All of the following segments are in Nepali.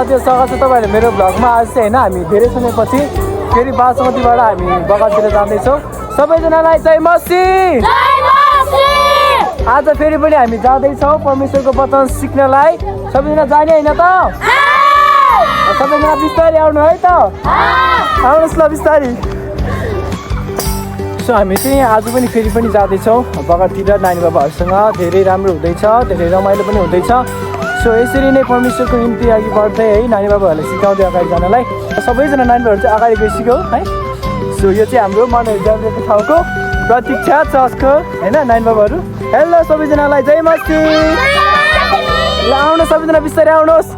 साथीहरु स्वागत छ तपाईहरुले मेरो भ्लगमा। आज चाहिँ हैन हामी धेरै समयपछि फेरि बासमतीबाट हामी बगरतिर जाँदैछौँ। सबैजनालाई जय मसी। जय मसी। आज फेरि पनि हामी जाँदैछौँ परमेश्वरको वचन सिक्नलाई। सबैजना जाने हैन त? सबैजना बिस्तारै आउनु है त? आउनुहोस् ल बिस्तारै। सो हामी चाहिँ आज पनि फेरि पनि जाँदैछौँ बगरतिर नानी बाबाहरूसँग। धेरै राम्रो हुँदैछ, धेरै रमाइलो पनि हुँदैछ। सो यसरी नै परमेश्वरको निम्ति अघि बढ्दै है नानी बाबाहरूलाई सिकाउँदै अगाडि जानलाई। सबैजना नानीहरू चाहिँ अगाडि गइसक्यो है। सो यो चाहिँ हाम्रो मनहरू जानेको ठाउँको प्रतीक्षा चर्चको होइन नानी बाबाहरू। हेलो सबैजनालाई जय मसी। ल आउनुहोस् सबैजना बिस्तारै आउनुहोस्।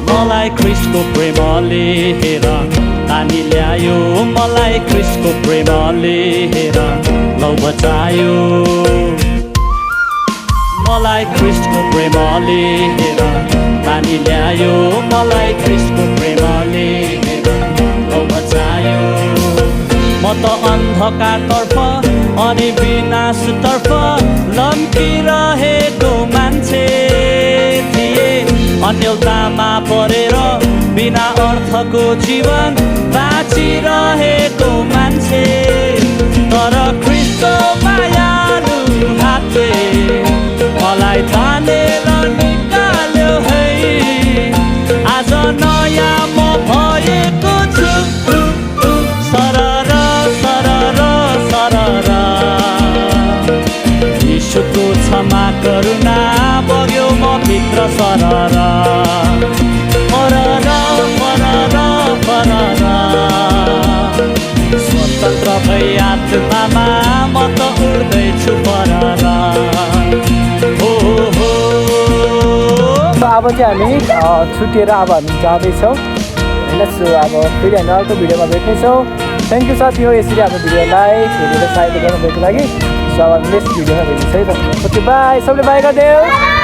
मलाई ख्रीष्टको प्रेमले हेर तानी ल्यायो, मलाई ख्रीष्टको प्रेमले हेर लौ बचायो। मलाई ख्रीष्टको प्रेमले हेर तानी ल्यायो, मलाई ख्रीष्टको प्रेमले हेर लौ बचायो। म त अन्धकारतर्फ अनि विनाशतर्फ लम्किरहेको मान्छे थिए। अन्यलतामा परेर बिना अर्थको जीवन बाँचिरहेको मान्छे। तर ख्रीष्टको मायालु हातले मलाई तानेर निकाल्यो है। आज नयाँ म भएको छु। सरर सरर सरर यीशुको क्षमा करुणा बग्यो म भित्र सरर। परर परर परर स्वतन्त्र भई आत्मामा म त उड्दैछु परर। अब चाहिँ हामी छुट्टिएर अब हामी जाँदैछौँ होइन। सो अब फेरि हामी अर्को भिडियोमा भेट्नेछौँ। थ्याङ्क यू साथी हो यसरी अब भिडियोलाई हेरेर सहायता गर्नुभएको लागि। सो अब हामी नेक्स्ट भिडियोमा भेट्नेछौँ है त। Okay by. सबले बाई गरिदेऊ।